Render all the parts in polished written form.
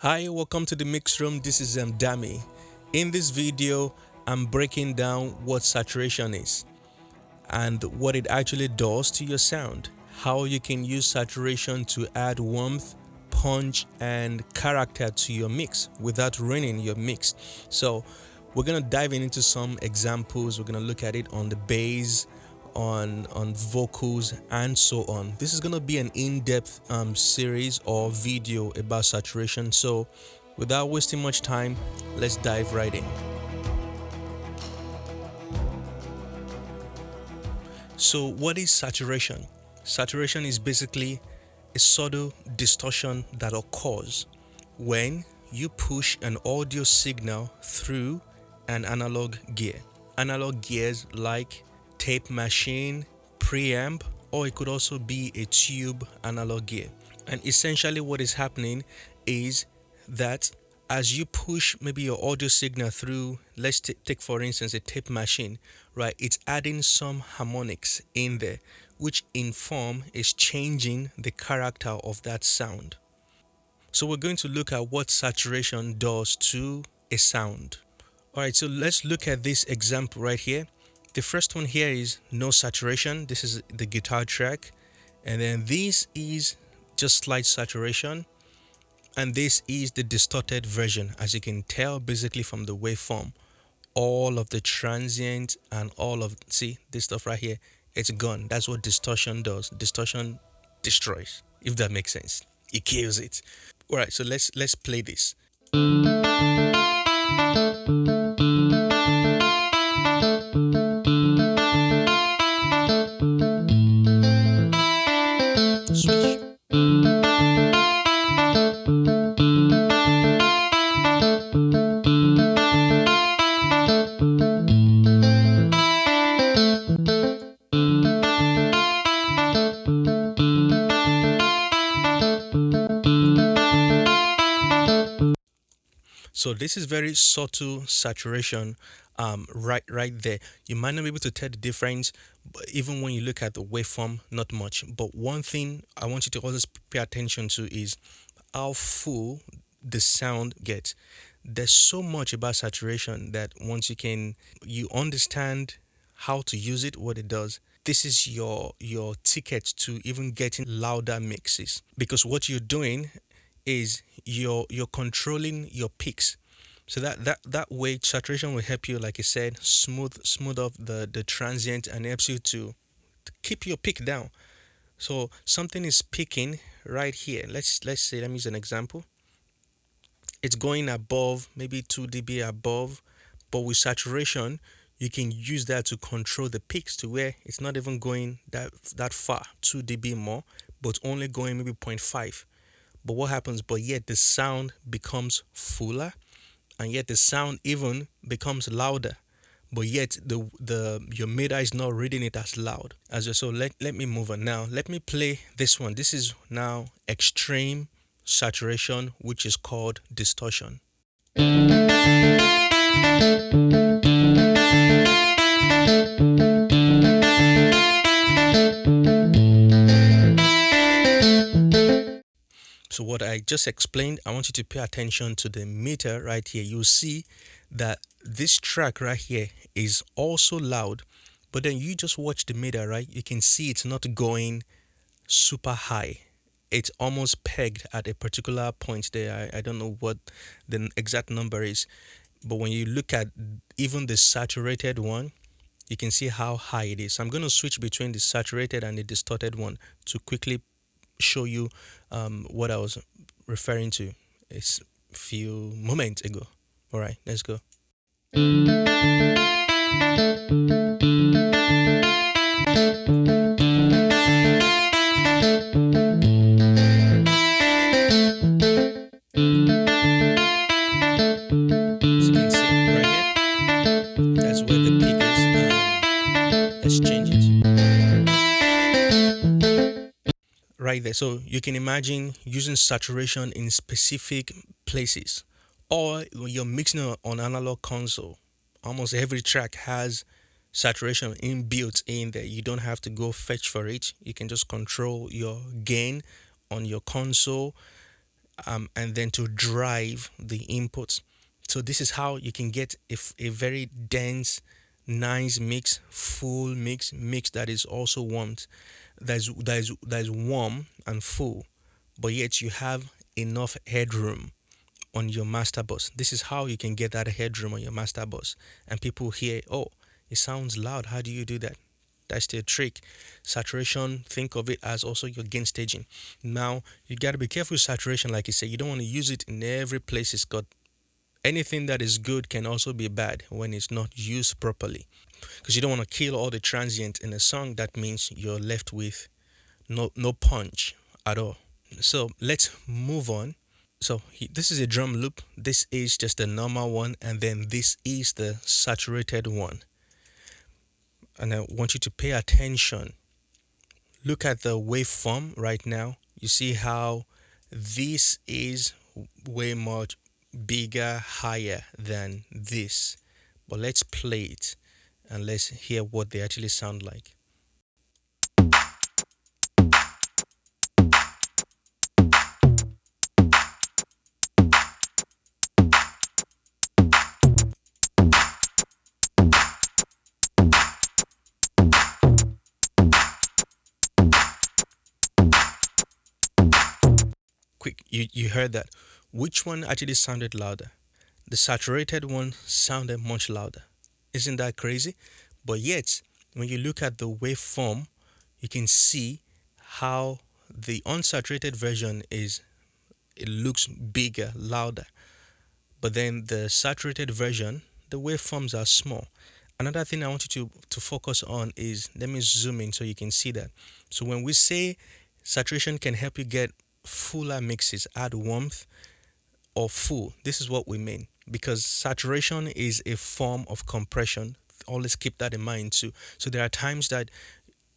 Hi, welcome to the mix room. This is Dami. In this video, I'm breaking down what saturation is and what it actually does to your sound. How you can use saturation to add warmth, punch, and character to your mix without ruining your mix. So, we're gonna dive into some examples. We're gonna look at it on the bass, on vocals, and so on. This is gonna be an in-depth series or video about saturation. So, without wasting much time, let's dive right in. So, what is saturation? Saturation is basically a subtle distortion that occurs when you push an audio signal through an analog gear. Analog gears like tape machine, preamp, or it could also be a tube analog gear. And essentially, what is happening is that as you push maybe your audio signal through, let's take for instance a tape machine, right? It's adding some harmonics in there, which in form is changing the character of that sound. So we're going to look at what saturation does to a sound. All right, so let's look at this example right here. The first one here is no saturation. This is the guitar track. And then this is just slight saturation. And this is the distorted version, as you can tell basically from the waveform. All of the transient and all of, see this stuff right here, it's gone. That's what distortion does. Distortion destroys, if that makes sense. It kills it. All right, so let's play this. Switch. So this is very subtle saturation, right there. You might not be able to tell the difference, but even when you look at the waveform, not much. But one thing I want you to always pay attention to is how full the sound gets. There's so much about saturation that once you understand how to use it, what it does. This is your ticket to even getting louder mixes, because what you're doing is you're controlling your peaks. So that way saturation will help you, like I said, smooth off the transient and helps you to keep your peak down. So something is peaking right here. Let's say, let me use an example. It's going above, maybe 2 dB above, but with saturation you can use that to control the peaks to where it's not even going that far, 2 dB more, but only going maybe zero point 0.5. But what happens? But yet the sound becomes fuller, and yet the sound even becomes louder. But yet the your meter is not reading it as loud as well. So let me move on now. Let me play this one. This is now extreme saturation, which is called distortion. So what I just explained, I want you to pay attention to the meter right here. You'll see that this track right here is also loud, but then you just watch the meter, right? You can see it's not going super high. It's almost pegged at a particular point there. I don't know what the exact number is, but when you look at even the saturated one, you can see how high it is. So I'm going to switch between the saturated and the distorted one to quickly show you what I was referring to a few moments ago. All right, let's go. As you can see right here, that's where the peak is. Let's change it right there. So you can imagine using saturation in specific places, or when you're mixing on analog console. Almost every track has saturation inbuilt in there. You don't have to go fetch for it. You can just control your gain on your console. and then to drive the inputs. So this is how you can get a very dense, nice mix, full mix that is also warmed, that is warm and full, but yet you have enough headroom on your master bus. This is how you can get that headroom on your master bus. And people hear, oh, it sounds loud. How do you do that? That's the trick. Saturation, think of it as also your gain staging. Now, you got to be careful with saturation. Like you say, you don't want to use it in every place it's got. Anything that is good can also be bad when it's not used properly. Because you don't want to kill all the transient in a song. That means you're left with no punch at all. So let's move on. So this is a drum loop. This is just a normal one, and then this is the saturated one. And I want you to pay attention. Look at the waveform right now. You see how this is way much bigger, higher than this. But let's play it and let's hear what they actually sound like. Quick, you heard that. Which one actually sounded louder? The saturated one sounded much louder. Isn't that crazy? But yet, when you look at the waveform, you can see how the unsaturated version is, it looks bigger, louder. But then the saturated version, the waveforms are small. Another thing I want you to focus on is, let me zoom in so you can see that. So when we say saturation can help you get fuller mixes, add warmth or full, this is what we mean. Because saturation is a form of compression. Always keep that in mind too. So there are times that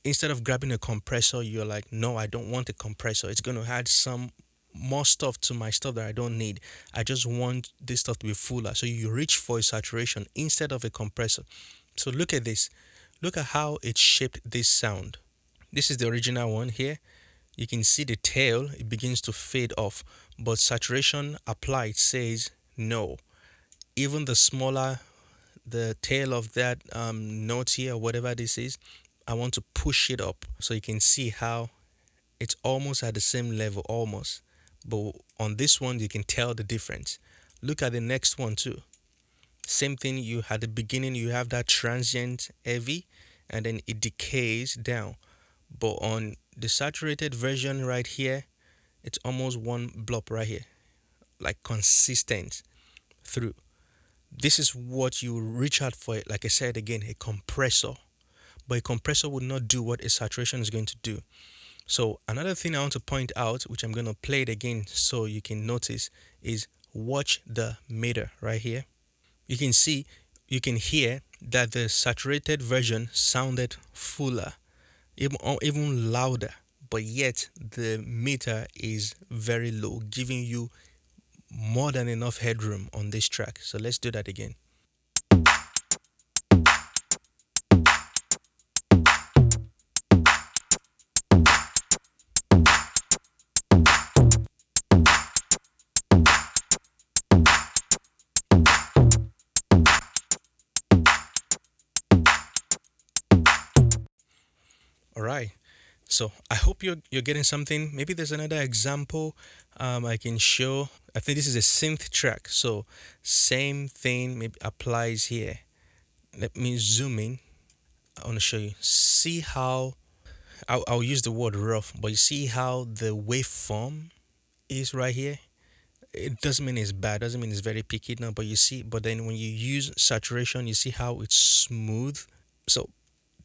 instead of grabbing a compressor, you're like, no, I don't want a compressor. It's going to add some more stuff to my stuff that I don't need. I just want this stuff to be fuller. So you reach for a saturation instead of a compressor. So look at this. Look at how it shaped this sound. This is the original one here. You can see the tail, it begins to fade off, but saturation applied says no. Even the smaller the tail of that note here, or whatever this is, I want to push it up so you can see how it's almost at the same level, almost. But on this one, you can tell the difference. Look at the next one too. Same thing, you at the beginning, you have that transient heavy, and then it decays down. But on the saturated version right here, it's almost one blob right here, like consistent through. This is what you reach out for. Like I said again, a compressor. But a compressor would not do what a saturation is going to do. So another thing I want to point out, which I'm going to play it again so you can notice, is watch the meter right here. You can see, you can hear that the saturated version sounded fuller, even louder, but yet the meter is very low, giving you more than enough headroom on this track. So let's do that again. All right. So I hope you're getting something. Maybe there's another example I can show. I think this is a synth track. So same thing maybe applies here. Let me zoom in. I want to show you. See how I'll use the word rough, but you see how the waveform is right here. It doesn't mean it's bad. Doesn't mean it's very picky. No, but you see. But then when you use saturation, you see how it's smooth. So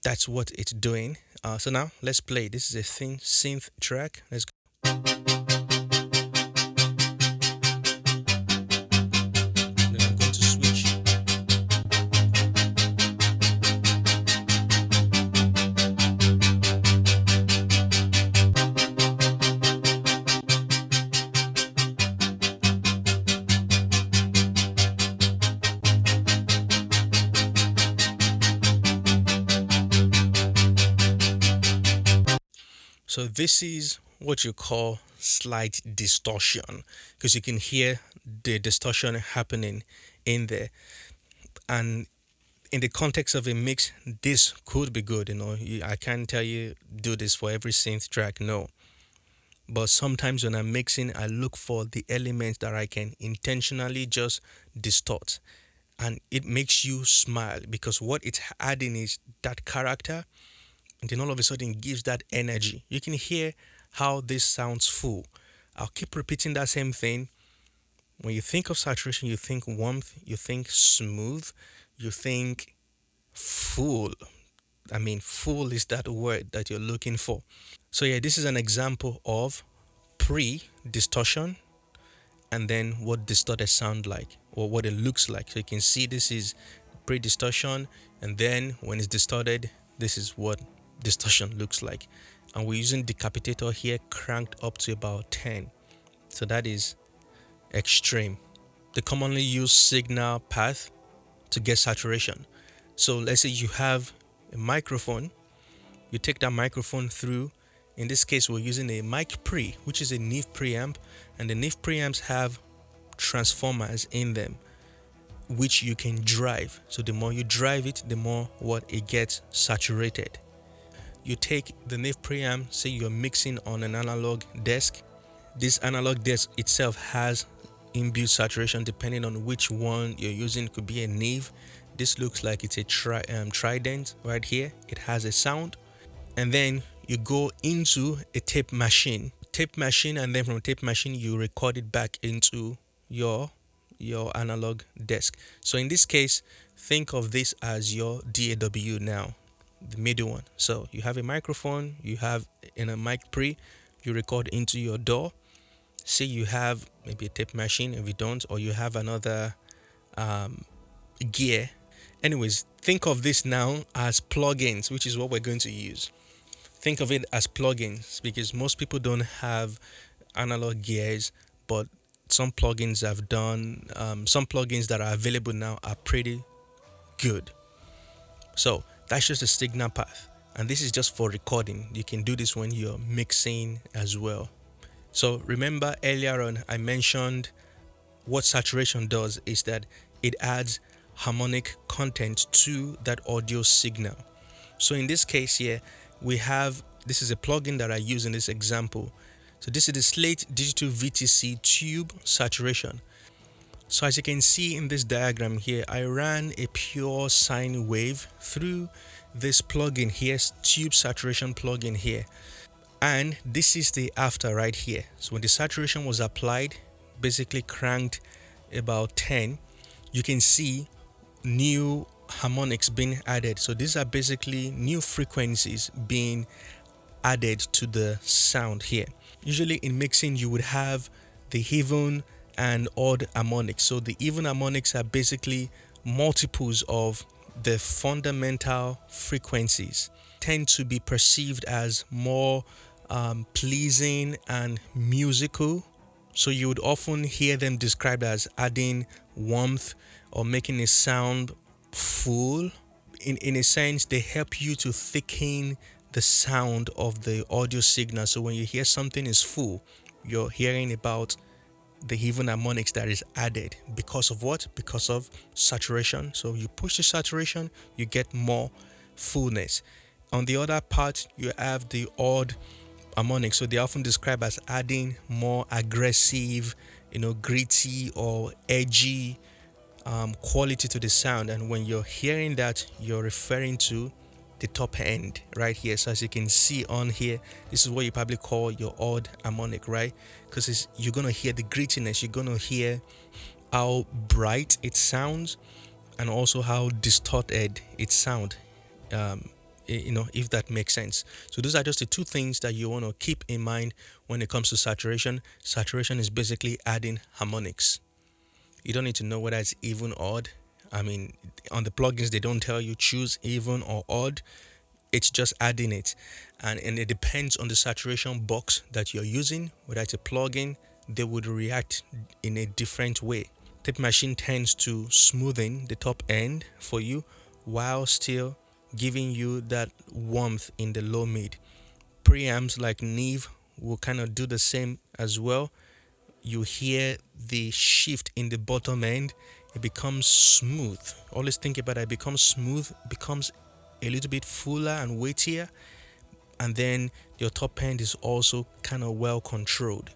that's what it's doing. So now let's play. This is a thin synth track. Let's go. Then I'm going to switch. So this is what you call slight distortion because you can hear the distortion happening in there. And in the context of a mix, this could be good. I can't tell you do this for every synth track, no. But sometimes when I'm mixing, I look for the elements that I can intentionally just distort. And it makes you smile because what it's adding is that character, and then all of a sudden it gives that energy. You can hear how this sounds full. I'll keep repeating that same thing. When you think of saturation, you think warmth, you think smooth, you think full. I mean, full is that word that you're looking for. So, yeah, this is an example of pre distortion and then what distorted sound like or what it looks like. So, you can see this is pre distortion, and then when it's distorted, this is what distortion looks like. And we're using decapitator here cranked up to about 10. So, that is extreme. The commonly used signal path to get saturation. So let's say you have a microphone, you take that microphone through. In this case, we're using a mic pre, which is a Neve preamp, and the Neve preamps have transformers in them, which you can drive. So the more you drive it, the more what it gets saturated. You take the Neve preamp, say you're mixing on an analog desk. This analog desk itself has inbuilt saturation depending on which one you're using. It could be a Neve. This looks like it's a trident right here. It has a sound. And then you go into a tape machine. And then from tape machine you record it back into your analog desk. So in this case, think of this as your DAW now, the middle one. So you have a microphone, you have in a mic pre, you record into your DAW. Say you have maybe a tape machine, if you don't, or you have another gear. Anyways, think of this now as plugins, which is what we're going to use. Think of it as plugins because most people don't have analog gears, but some plugins have done, some plugins that are available now are pretty good. So that's just a signal path. And this is just for recording. You can do this when you're mixing as well. So remember earlier on, I mentioned what saturation does is that it adds harmonic content to that audio signal. So in this case here, we have, this is a plugin that I use in this example. So this is the Slate Digital VTC Tube Saturation. So as you can see in this diagram here, I ran a pure sine wave through this plugin here, Tube Saturation plugin here. And this is the after right here. So when the saturation was applied, basically cranked about 10, you can see new harmonics being added. So these are basically new frequencies being added to the sound here. Usually in mixing, you would have the even and odd harmonics. So the even harmonics are basically multiples of the fundamental frequencies, tend to be perceived as more pleasing and musical. So you would often hear them described as adding warmth or making a sound full. In a sense, they help you to thicken the sound of the audio signal. So when you hear something is full, you're hearing about the even harmonics that is added. Because of what? Because of saturation. So you push the saturation, you get more fullness. On the other part, you have the odd harmonics. So they often describe as adding more aggressive, gritty or edgy quality to the sound. And when you're hearing that, you're referring to the top end right here. So as you can see on here, this is what you probably call your odd harmonic, right? Because you're gonna hear the grittiness, you're gonna hear how bright it sounds and also how distorted it sounds, if that makes sense. So those are just the two things that you want to keep in mind when it comes to saturation. Saturation is basically adding harmonics. You don't need to know whether it's even or odd. I mean, on the plugins, they don't tell you choose even or odd. It's just adding it. And it depends on the saturation box that you're using. Whether it's a plugin, they would react in a different way. Tape machine tends to smoothen the top end for you while still giving you that warmth in the low mid. Preamps like Neve will kind of do the same as well. You hear the shift in the bottom end. It becomes smooth. Always think about it. It becomes smooth, becomes a little bit fuller and weightier, and then your top end is also kind of well controlled.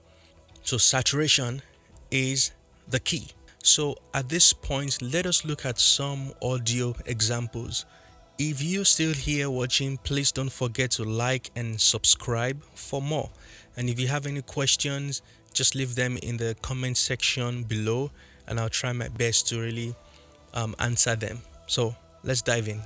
So saturation is the key. So at this point, let us look at some audio examples. If you're still here watching, please don't forget to like and subscribe for more. And if you have any questions, just leave them in the comment section below, and I'll try my best to really answer them. So let's dive in.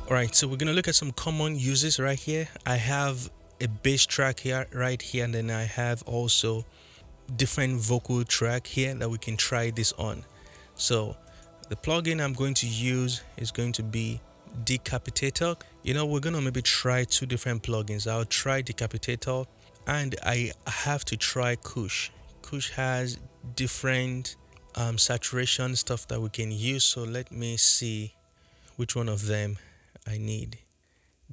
Alright, so we're going to look at some common uses right here. I have a bass track here, right here, and then I have also different vocal track here that we can try this on. So the plugin I'm going to use is going to be Decapitator. We're going to maybe try two different plugins. I'll try Decapitator, and I have to try Kush. Kush has different saturation stuff that we can use. So let me see which one of them I need.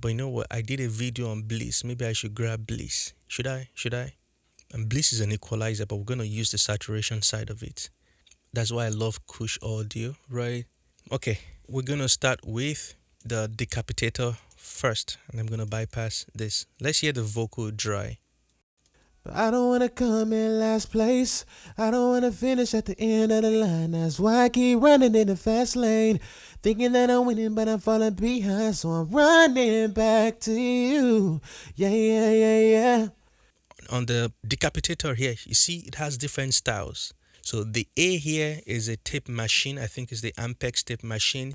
But you know what? I did a video on Bliss. Maybe I should grab Bliss. Should I? And Bliss is an equalizer, but we're going to use the saturation side of it. That's why I love Kush Audio, right? Okay, we're going to start with the Decapitator first, and I'm going to bypass this. Let's hear the vocal dry. But I don't wanna come in last place. I don't wanna finish at the end of the line. That's why I keep running in the fast lane, thinking that I'm winning, but I'm falling behind. So I'm running back to you. Yeah. On the Decapitator here, you see it has different styles. So the A here is a tape machine. I think it's the Ampex tape machine.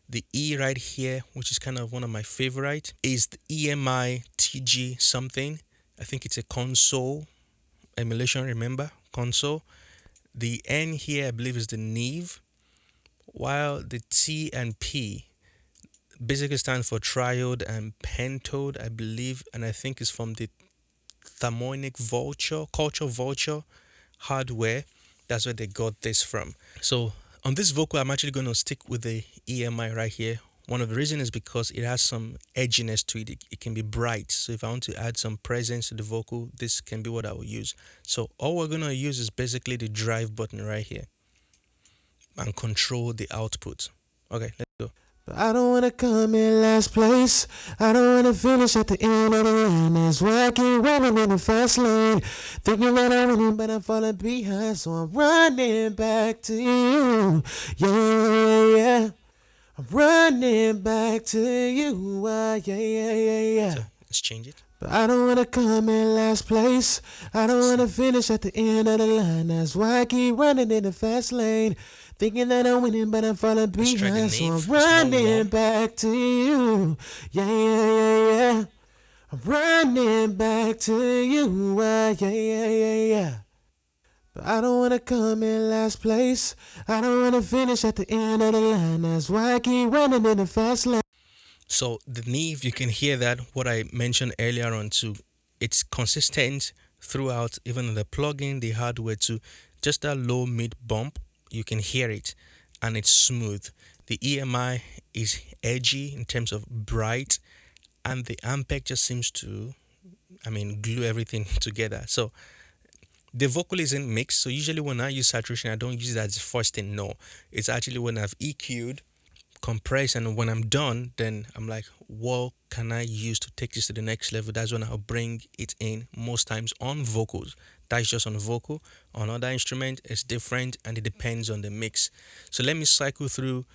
The E right here, which is kind of one of my favorite, is the EMI TG something. I think it's a console emulation, remember? Console. The N here, I believe, is the Neve, while the T and P basically stand for triode and pentode, I believe, and I think it's from the Thermonic Culture Vulture hardware. That's where they got this from. So on this vocal, I'm actually going to stick with the EMI right here. One of the reasons is because it has some edginess to it. It can be bright. So if I want to add some presence to the vocal, this can be what I will use. So all we're going to use is basically the drive button right here and control the output. Okay, let's go. But I don't wanna come in last place. I don't wanna finish at the end of the line. That's why I keep running in the fast lane, thinking that I'm winning, but I'm falling behind. So I'm running back to you. Yeah. I'm running back to you. Yeah. So let's change it. But I don't wanna come in last place. I don't wanna finish at the end of the line. That's why I keep running in the fast lane, thinking that I'm winning, but I'm falling behind. So I'm running back to you. Yeah. I'm running back to you. Yeah. But I don't wanna come in last place. I don't wanna finish at the end of the line. That's why I keep running in the fast lane. So the Neve, you can hear that what I mentioned earlier on too. It's consistent throughout, even in the plugin, the hardware too. Just that low mid bump, you can hear it, and it's smooth. The EMI is edgy in terms of bright, and the Ampeg just seems to, glue everything together. So the vocal isn't mixed. So usually when I use saturation, I don't use it as the first thing. No, it's actually when I've EQ'd, compressed, and when I'm done, then I'm like, what can I use to take this to the next level? That's when I'll bring it in, most times on vocals. That's just on vocal. On other instrument, it's different, and it depends on the mix. So let me cycle through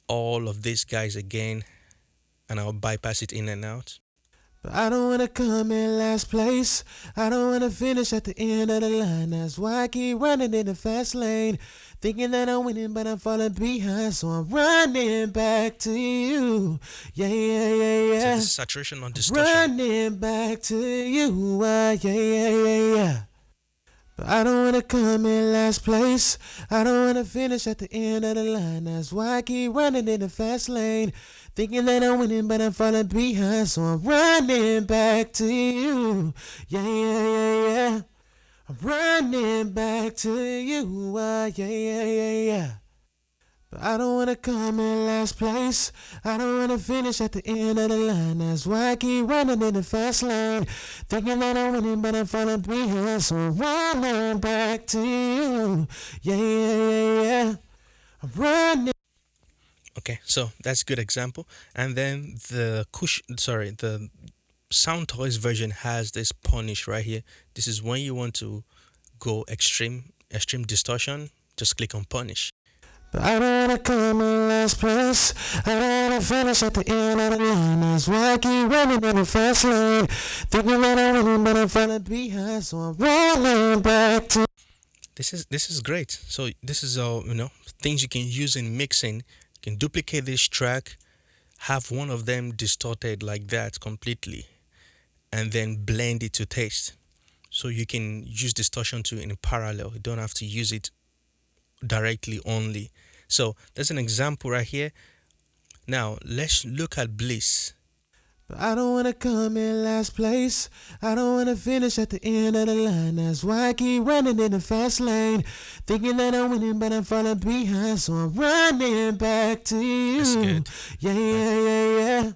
all of these guys again, and I'll bypass it in and out. But I don't wanna come in last place. I don't wanna finish at the end of the line. That's why I keep running in the fast lane, thinking that I'm winning, but I'm falling behind. So I'm running back to you. Yeah. So this is saturation on distortion. Running back to you. Yeah. But I don't wanna come in last place. I don't wanna finish at the end of the line. That's why I keep running in the fast lane, thinking that I'm winning, but I'm falling behind. So I'm running back to you. Yeah. I'm running back to you. Yeah. I don't wanna come in last place. I don't wanna finish at the end of the line. That's why I keep running in the fast lane. Thinking that I'm winning, but I'm falling behind. So I'm running back to you. Yeah, yeah, yeah, yeah. I'm running. Okay, so that's a good example. And then the Sound Toys version has this punish right here. This is when you want to go extreme distortion. Just click on punish. But I don't wanna come in last place. I don't wanna finish at the end of the line. That's why I keep running in the fast lane. Thinking that I'm winning, but I'm falling behind. So I'm running back to. This is great. So this is things you can use in mixing. You can duplicate this track, have one of them distorted like that completely, and then blend it to taste. So you can use distortion to in parallel. You don't have to use it directly only. So there's an example right here. Now let's look at Bliss. But I don't wanna come in last place. I don't wanna finish at the end of the line. That's why I keep running in the fast lane. Thinking that I'm winning, but I'm falling behind. So I'm running back to That's you. good. Yeah, yeah, yeah, yeah.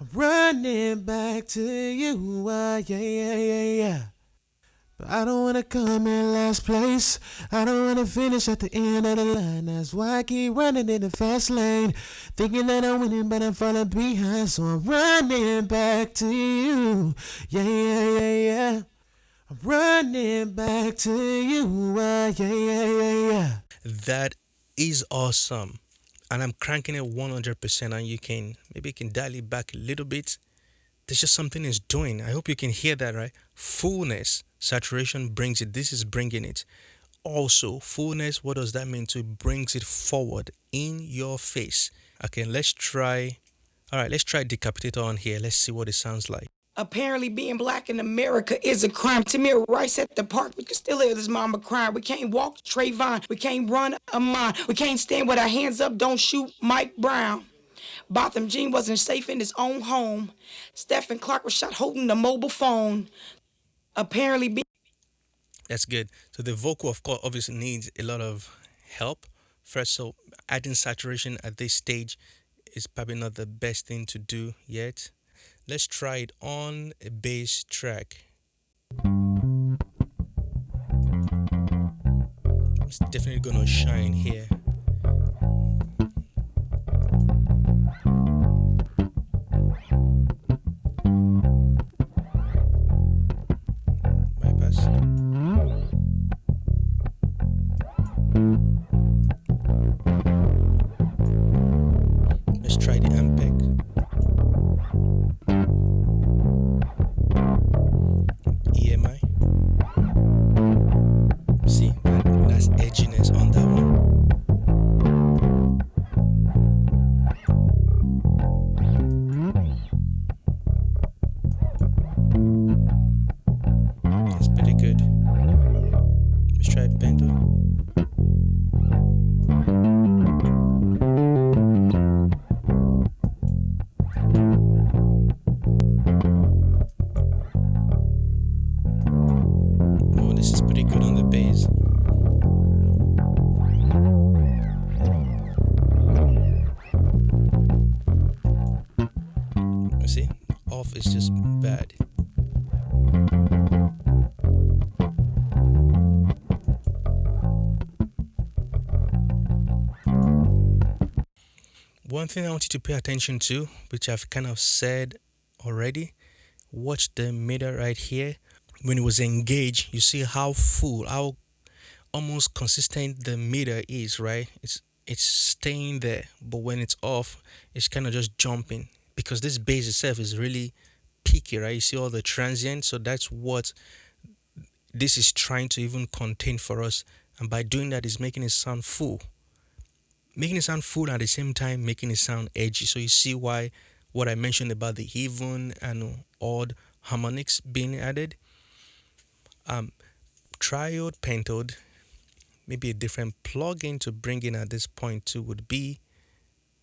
I'm running back to you. Yeah, yeah, yeah, yeah. But I don't wanna come in last place. I don't wanna finish at the end of the line. That's why I keep running in the fast lane. Thinking that I'm winning, but I'm falling behind. So I'm running back to you. Yeah, yeah, yeah, yeah. I'm running back to you. Yeah, yeah, yeah, yeah. That is awesome. And I'm cranking it 100%, and you can dial it back a little bit. There's just something it's doing. I hope you can hear that, right? Fullness, saturation brings it. This is bringing it. Also, fullness, what does that mean? So it brings it forward in your face. Okay, let's try. All right, let's try Decapitator on here. Let's see what it sounds like. Apparently, being black in America is a crime. Tamir Rice at the park, we can still hear this mama crying. We can't walk Trayvon, we can't run a mine. We can't stand with our hands up, don't shoot Mike Brown. Botham Jean wasn't safe in his own home. Stephen Clark was shot holding the mobile phone. Apparently, That's good. So the vocal, of course, obviously needs a lot of help first. So adding saturation at this stage is probably not the best thing to do yet. Let's try it on a bass track. It's definitely gonna shine here. Bypass. Let's try the Ampeg. EMI. See, that's edginess on that one. That's pretty good. Let's try Bento. Oh, this is pretty good on the bass. You see, off is just bad. One thing I want you to pay attention to, which I've kind of said already, watch the meter right here. When it was engaged, you see how full, how almost consistent the meter is, right? It's staying there, but when it's off, it's kind of just jumping because this bass itself is really peaky, right? You see all the transient, so that's what this is trying to even contain for us, and by doing that, is making it sound full at the same time, making it sound edgy. So you see why what I mentioned about the even and odd harmonics being added. Um, Triode, pentode, maybe a different plugin to bring in at this point too would be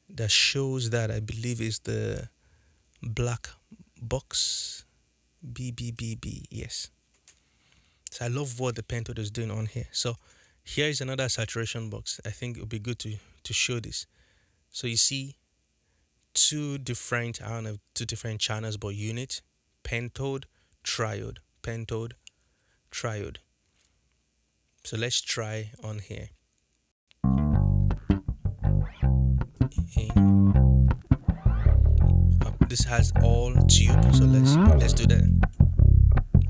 that shows that I believe is the black box BBBB. Yes. So I love what the pentode is doing on here. So here is another saturation box. I think it would be good to show this. So you see two different, I don't know, two different channels, but unit, pentode, triode, pentode, triode. So let's try on here. In, this has all tube, so let's do that.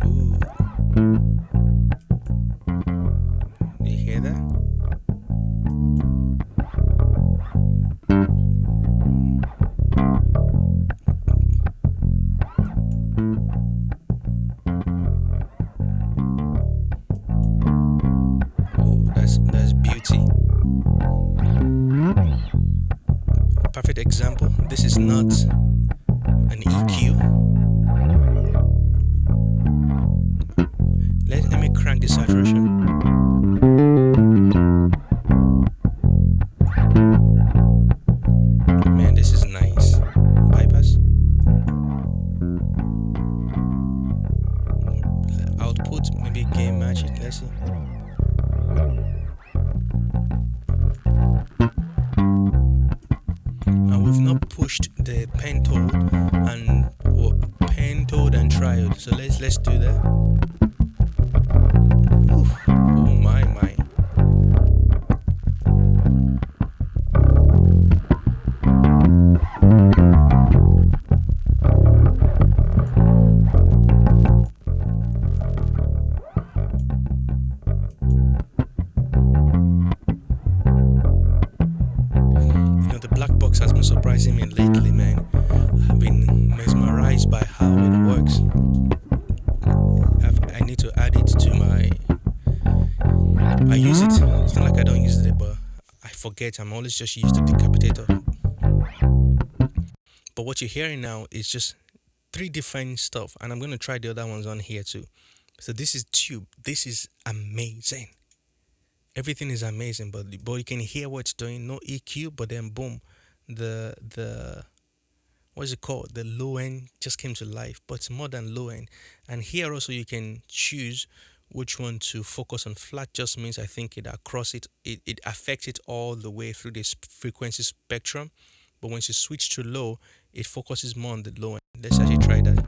Ooh, do you hear that? Oh, that's beauty. Perfect example. This is not an EQ. Let me crank the saturation. Man, this is nice. Bypass. Output, maybe game match it. Let's see. And we've not pushed the pentode and pentode and triode. So let's do that. Oof. Oh my. The black box has been surprising me lately, man. I've been mesmerized by how it works. I need to add it to my. I use it. It's not like I don't use it, but I forget. I'm always just used to Decapitator. But what you're hearing now is just three different stuff, and I'm gonna try the other ones on here too. So this is tube. This is amazing. Everything is amazing, but you can hear what it's doing. No EQ, but then boom, the what is it called? The low end just came to life, but it's more than low end. And here also you can choose which one to focus on. Flat just means I think it across it affects it all the way through this frequency spectrum. But once you switch to low, it focuses more on the low end. Let's actually try that.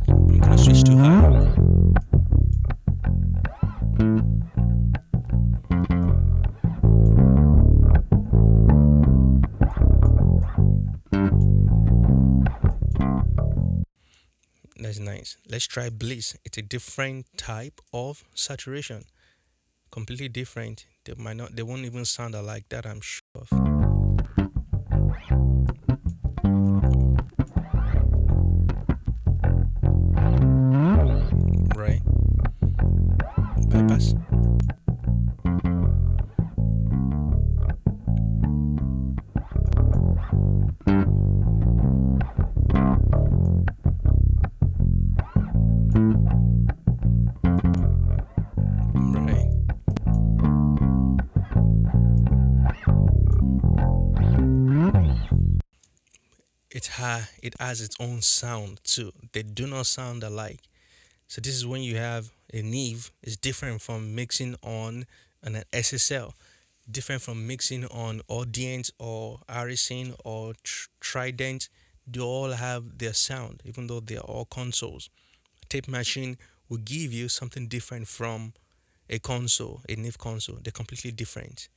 I'm gonna switch to high. That's nice. Let's try bliss. It's a different type of saturation. Completely different. They won't even sound alike that, I'm sure of. Right. Bypass. Right. It has its own sound too. They do not sound alike. So this is when you have a Neve. It's different from mixing on an SSL, different from mixing on Audience or Arisen or Trident. They all have their sound, even though they are all consoles. Tape machine will give you something different from a console, a Neve console. They're completely different.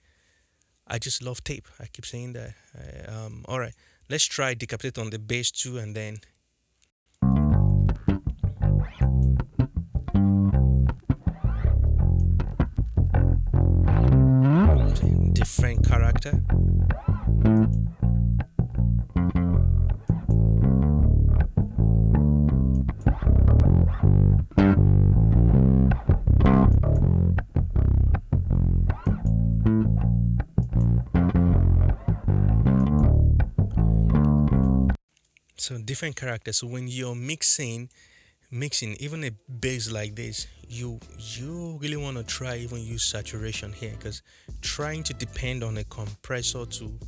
I just love tape. I keep saying that. All right, let's try decapitate on the bass too, and then different character. So different characters. So when you're mixing even a bass like this, you really want to try even use saturation here, because trying to depend on a compressor to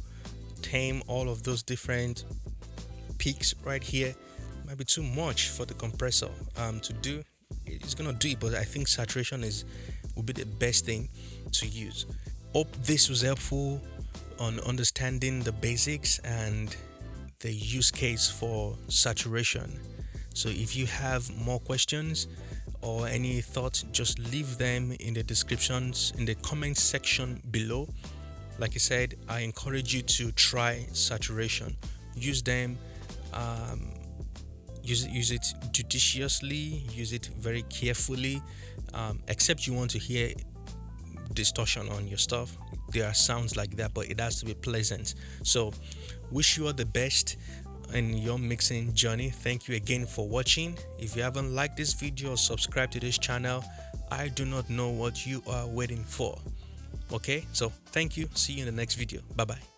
tame all of those different peaks right here might be too much for the compressor to do. it's gonna do it, but I think saturation is will be the best thing to use. Hope this was helpful on understanding the basics and the use case for saturation. So if you have more questions or any thoughts, just leave them in the descriptions in the comment section below. Like I said, I encourage you to try saturation. Use them. Use it judiciously. Use it very carefully. Except you want to hear distortion on your stuff. There are sounds like that, but it has to be pleasant. So, wish you all the best in your mixing journey. Thank you again for watching. If you haven't liked this video or subscribed to this channel, I do not know what you are waiting for. Okay, so thank you. See you in the next video. Bye bye.